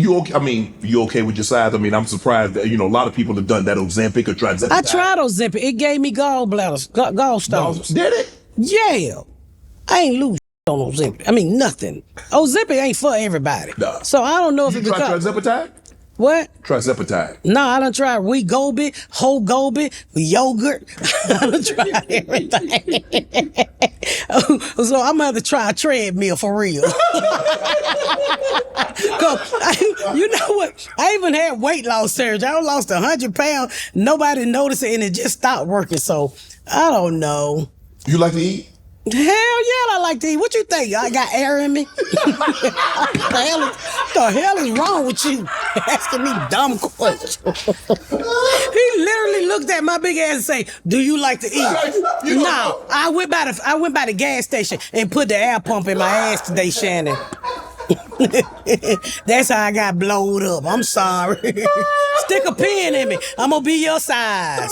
you okay? I mean, you okay with your size? I mean, I'm surprised that, a lot of people have done that Ozempic or tried Ozempic. I tried Ozempic. It gave me gallstones. Did it? Yeah. I ain't lose on Ozempic. I mean, nothing. Ozempic ain't for everybody. Nah. So I don't know if you it tried Trizepatide? What? Trizepatide. No, I done tried Wegovy, whole Gobi, yogurt. I done tried everything. So I'm gonna have to try a treadmill for real. You know what? I even had weight loss surgery. I lost 100 pounds. Nobody noticed it, and it just stopped working. So I don't know. You like to eat? Hell yeah, I like to eat. What you think? I got air in me? the hell is wrong with you? Asking me dumb questions. He literally looked at my big ass and say, "Do you like to eat?" No, I went by the gas station and put the air pump in my ass today, Shannon. That's how I got blowed up. I'm sorry. Stick a pin in me. I'm gonna be your size.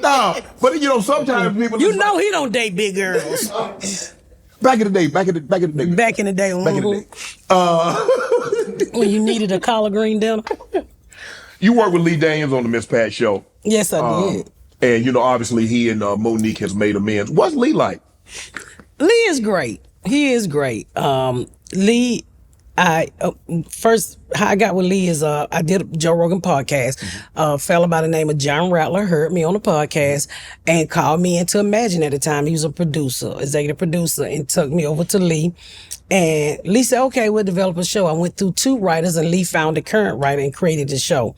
No, but sometimes people. You know he don't date big girls. Back in the day. Back in the day. When you needed a collard green dinner. You worked with Lee Daniels on the Ms.Pat show. Yes, I did. And obviously he and Monique has made amends. What's Lee like? Lee is great. He is great. Lee, first how I got with Lee is I did a Joe Rogan podcast. A fella by the name of John Rattler heard me on the podcast and called me into Imagine at the time. He was a producer, executive producer, and took me over to Lee. And Lee said, "Okay, we'll develop a show." I went through 2 writers, and Lee found the current writer and created the show.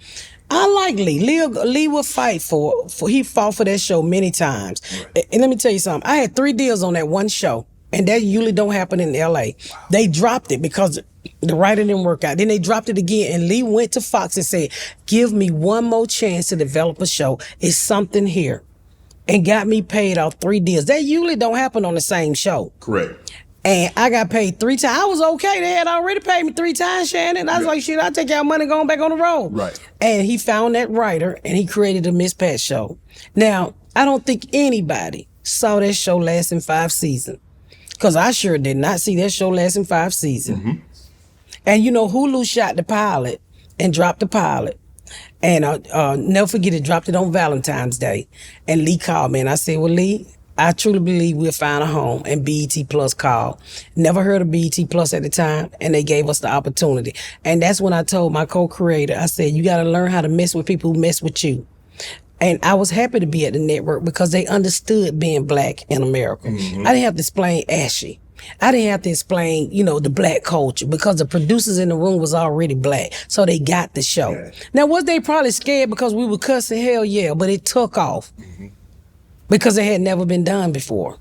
I like Lee. Lee will fight for he fought for that show many times. Right. And let me tell you something. I had 3 deals on that one show. And that usually don't happen in LA. Wow. They dropped it because the writer didn't work out. Then they dropped it again, and Lee went to Fox and said, "Give me one more chance to develop a show. It's something here." And got me paid off 3 deals. That usually don't happen on the same show. Correct. And I got paid 3 times. I was okay. They had already paid me 3 times, Shannon. I was like, shit, I'll take y'all money going back on the road. Right. And he found that writer, and he created the Ms.Pat show. Now, I don't think anybody saw that show lasting 5 seasons. Because I sure did not see that show lasting 5 seasons. Mm-hmm. And Hulu shot the pilot and dropped the pilot. And never forget it, dropped it on Valentine's Day. And Lee called me and I said, "Well, Lee, I truly believe we'll find a home." And BET Plus called. Never heard of BET Plus at the time, and they gave us the opportunity. And that's when I told my co-creator, I said, "You got to learn how to mess with people who mess with you." And I was happy to be at the network because they understood being black in America. Mm-hmm. I didn't have to explain Ashy. I didn't have to explain, the black culture because the producers in the room was already black. So they got the show. Yeah. Now, was they probably scared because we were cussing? Hell yeah, but it took off because it had never been done before.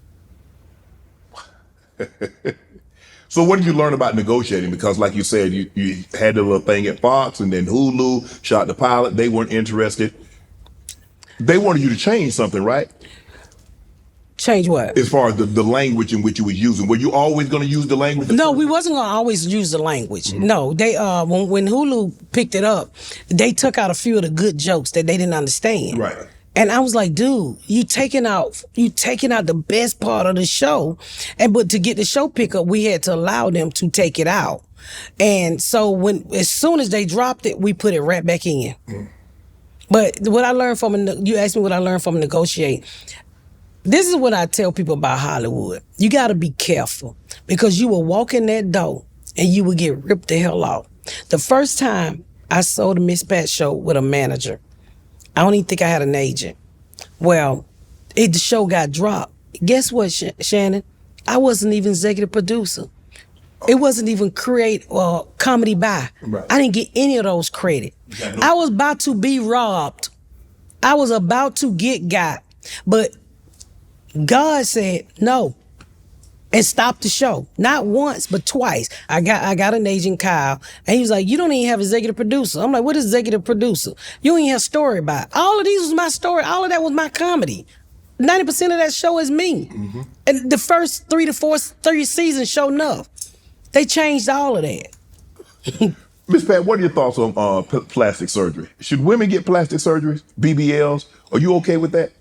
So what did you learn about negotiating? Because like you said, you had the little thing at Fox and then Hulu shot the pilot. They weren't interested. They wanted you to change something, right? Change what? As far as the language in which you were using. Were you always going to use the language? No, we wasn't going to always use the language. Mm-hmm. No, they when Hulu picked it up, they took out a few of the good jokes that they didn't understand. Right. And I was like, dude, you taking out the best part of the show. But to get the show pick up, we had to allow them to take it out. And so as soon as they dropped it, we put it right back in. Mm. But what I learned you asked me what I learned from negotiate. This is what I tell people about Hollywood. You got to be careful because you will walk in that door and you will get ripped the hell off. The first time I sold the Ms.Pat show with a manager, I don't even think I had an agent. Well, the show got dropped. Guess what, Shannon? I wasn't even executive producer. It wasn't even comedy buy. Right. I didn't get any of those credit. I was about to be robbed. I was about to get got. But God said no and stopped the show. Not once, but twice. I got an agent, Kyle, and he was like, "You don't even have executive producer." I'm like, "What is executive producer? You don't even have story by it." All of these was my story. All of that was my comedy. 90% of that show is me. Mm-hmm. And the first 3 seasons show enough. They changed all of that. Ms.Pat, what are your thoughts on plastic surgery? Should women get plastic surgeries, BBLs? Are you okay with that?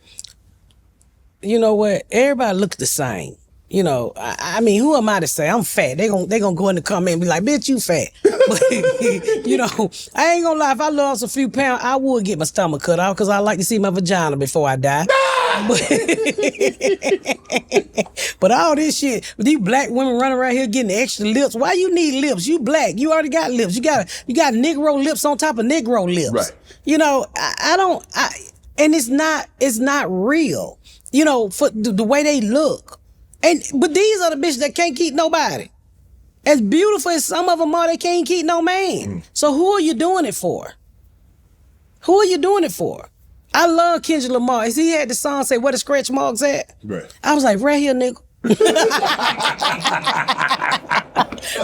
You know what? Everybody looks the same. I mean, who am I to say I'm fat? They gonna go in the comment and be like, "Bitch, you fat." But, you know, I ain't gonna lie, if I lost a few pounds, I would get my stomach cut off because I like to see my vagina before I die. But all this shit, these black women running around here getting extra lips. Why you need lips? You black. You already got lips. You got Negro lips on top of Negro lips. Right. You know, and it's not real. You know, for the way they look. But these are the bitches that can't keep nobody. As beautiful as some of them are, they can't keep no man. So who are you doing it for? Who are you doing it for? I love Kendrick Lamar. He had the song say, "Where the scratch marks at?" Right. I was like, right here, nigga.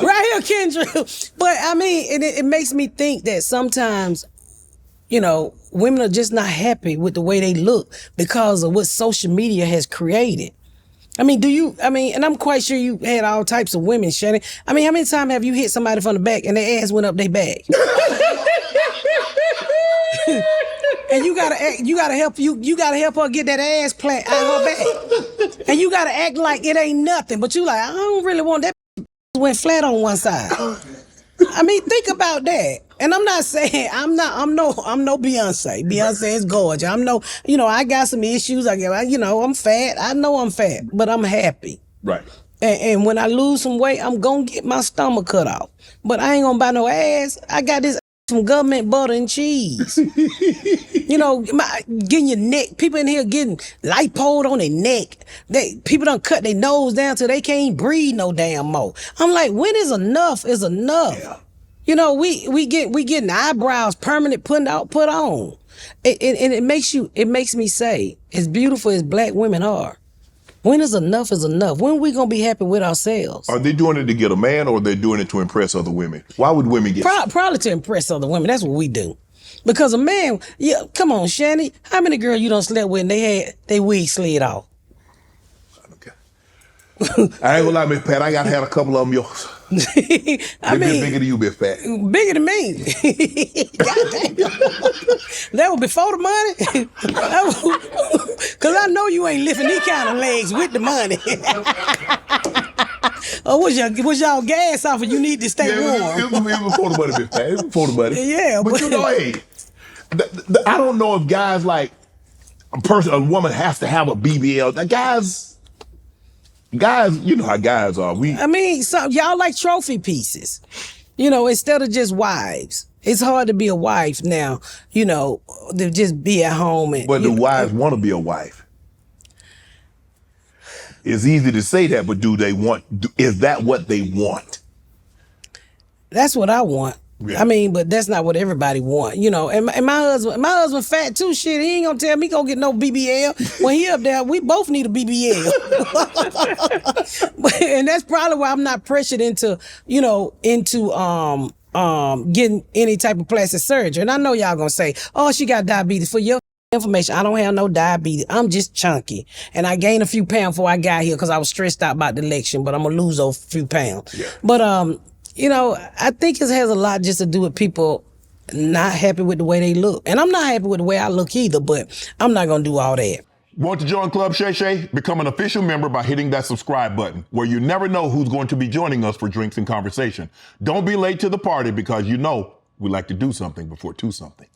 Right here, Kendrick. But I mean, it makes me think that sometimes, you know, women are just not happy with the way they look because of what social media has created. I mean, and I'm quite sure you had all types of women, Shannon. I mean, how many times have you hit somebody from the back and their ass went up their back? And you gotta help her get that ass plant out of her back. And you gotta act like it ain't nothing, but you like, I don't really want that went flat on one side. I mean, think about that. And I'm not saying I'm no Beyonce. Beyonce is gorgeous. I got some issues. I'm fat. I know I'm fat, but I'm happy. Right. And when I lose some weight, I'm gonna get my stomach cut off. But I ain't gonna buy no ass. I got this from government butter and cheese. You know, getting your neck. People in here getting lipoed on their neck. People done cut their nose down till they can't breathe no damn more. I'm like, when is enough is enough? Yeah. You know, we getting eyebrows permanent put on. It makes me say, as beautiful as black women are, when is enough is enough? When are we gonna be happy with ourselves? Are they doing it to get a man, or are they doing it to impress other women? Why would women get probably to impress other women? That's what we do. Because a man, come on, Shannon, how many girls you done slept with and they had their wig slid off? Okay. I ain't gonna lie, Ms.Pat, I gotta have a couple of them yours. I mean, bigger than you, Ms.Pat. Bigger than me. That was before the money. Cause I know you ain't lifting these kind of legs with the money. Or was y'all gas off and you need to stay warm? It was before the money, Ms.Pat. It was before the money. Yeah, but you know, hey, I don't know if guys like a woman has to have a BBL. The guys, you know how guys are. Y'all like trophy pieces, you know, instead of just wives. It's hard to be a wife now, you know, to just be at home. But the wives want to be a wife. It's easy to say that, but is that what they want? That's what I want. Yeah. I mean, but that's not what everybody want, you know. And my husband fat too. Shit, he ain't gonna tell me go get no BBL. When he up there, we both need a BBL. And that's probably why I'm not pressured into getting any type of plastic surgery. And I know y'all gonna say, "Oh, she got diabetes." For your information, I don't have no diabetes. I'm just chunky, and I gained a few pounds before I got here because I was stressed out about the election. But I'm gonna lose those few pounds. Yeah. But you know, I think it has a lot just to do with people not happy with the way they look. And I'm not happy with the way I look either, but I'm not going to do all that. Want to join Club Shay Shay? Become an official member by hitting that subscribe button, where you never know who's going to be joining us for drinks and conversation. Don't be late to the party because you know we like to do something before two something.